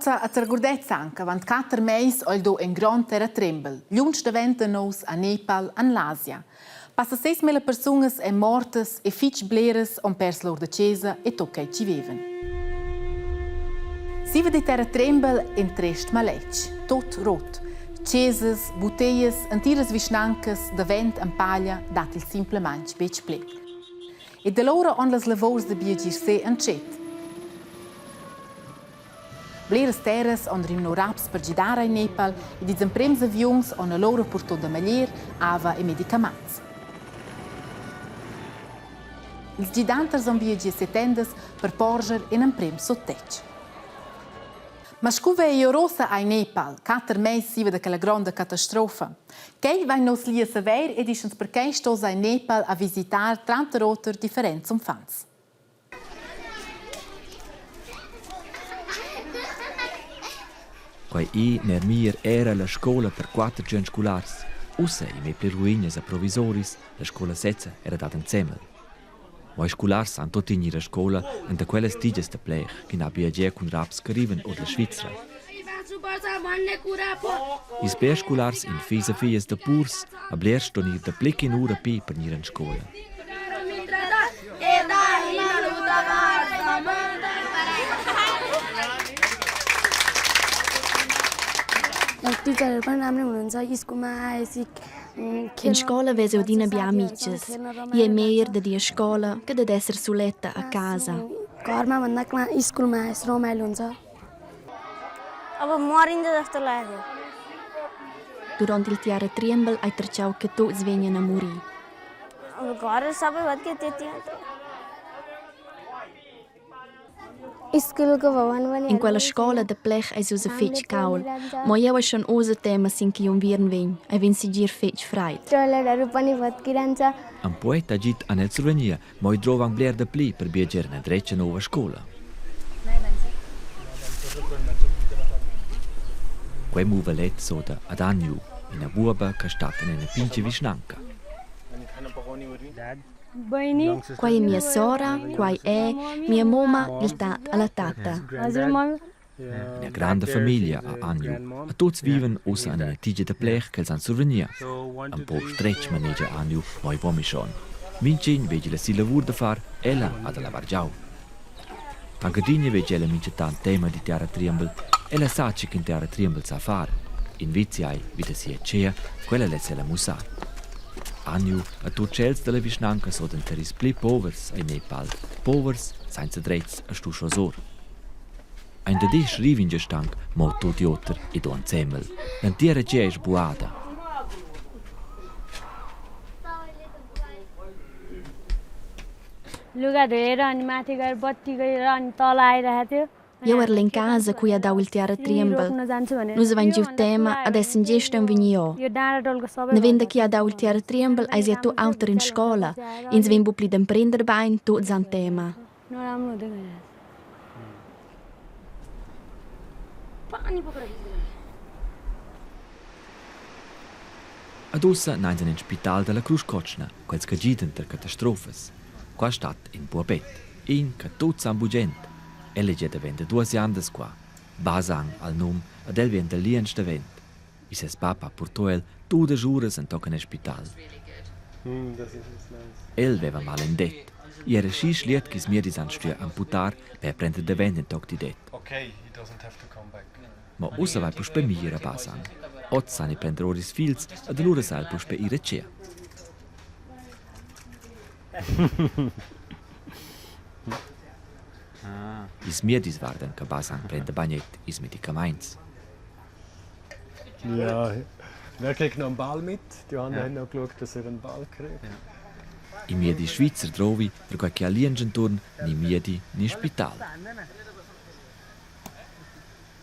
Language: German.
Forza a tergurdezza anche, avant 4 mais ol do en grand terratrembel, ljuns daventa nos a Nepal, an l'Asia. Passa 6.000 personas e mortes e fitch bleres on pers lor de cesa e tocca ci viven. Siva di terratrembel en trest maletg, tot rot. Cesas, boteias, antiras visnancas, da vent en paglia, dat il simplemente bec ple. E de loro on las lavors de biagir se en cet. Bleras terras on rimno raps per gidare in Nepal e di zemprems avions on a loro portò da maglier, ava e medicaments. Ils gidanters on biagir se tendas per porger in un prem sottec. Ma scuve e rosa ai Nepal, 4 mais siva da quella grande catastrofa. Kei vai nos lia sever e dicens per kei stos ai Nepal a visitar 30 roter differents umfans. Quai ner mir era la scola per 4 giorni scolars. Ussa i me per ruines a provisoris, la scola setza era dat insieme. Voi scolars han tot in ihre scola en da quelles tiges de plech, che n'abbia già con raps che arriven od la Svizzera. Is per scolars in fisa fies de purs, a bler stonir de plic in ura pi per ihren scola. In scola vese udina bia amiches. I è meir da dia scola che da esser suletta a casa. घरमा भन्दा स्कुलमा रमाइलो हुन्छ अब मरिन्छ जस्तो लाग्यो Durante il terratrembel ai terciau che tutti vengono a morire. अब घर सबै भत्के त्यति In quella scola de plech ai usa fetch caul, ma io ho schon usa tema sin che un viern ven, ai vin sigir fetch freit. टोयलेटहरु पनि भत्किरहन्छ Un poeta git a nel Slovenia, moi trovan bler de pli per viaggiare na dreccia nova scola. Quei muvelet soda ad Anju, in a buba che sta in una pinche visnanca. Quai è mia sora, quai è mia mamma, il tat alla tata. Una grande famiglia a Anju. A tutti viven usa in una tige de plech che san Slovenia. Un po' stretch maneggia Anju, moi vomi schon. Mincin vegi la si lavur da far, ella ad la vargiau. Tangadinje vegi ella mince tan tema di terratrembel, ella sa che in terratrembel sa far. In viziai, vita si è cea, quella le se la musar. Anju a tutti cels della visnanca sono teris pli povers ai Nepal, povers senza drets a stu schosor. Ein da di schrivi in gestank, mo tutti otter e don zemmel. L'antiera c'è è sbuata. लुगा धोएर अनि माथि गएर बत्ती गएर अनि तल आइरहेको थियो Io ero in casa qui a dau il terratrembel. Nus aveam giu tema ad essen gesta un vignio. Ne vende chi a dau il terratrembel ai sia tu autor in scola. Ins vem bu pli dem prender bain tu zan tema. Ad ussa nainsen in spital della Cruscocna, quels che giden der catastrofes. Qua stat in Buabet, in che tut san bugent. Elle già vende 2 anni qua. Basang al num, ad el vende lienst de vent. I ses papa portò el 2 giures in toccane spital. El veva mal in det. I era schi schliet chis mir dis anstür amputar per prender de vent in toc di det. Ma ussa vai pus per mira Basang. Ot sani prendroris fils ad lura sal pus per ire cea. Is mir dis warden che Basang prende bagnet is Medikaments. Ja, wer kriegt noch einen Ball mit? Die anderen haben noch geschaut, dass er einen Ball kriegt. I mir di Schweizer trovi per qualche aliengenturn ni miedi ni spital.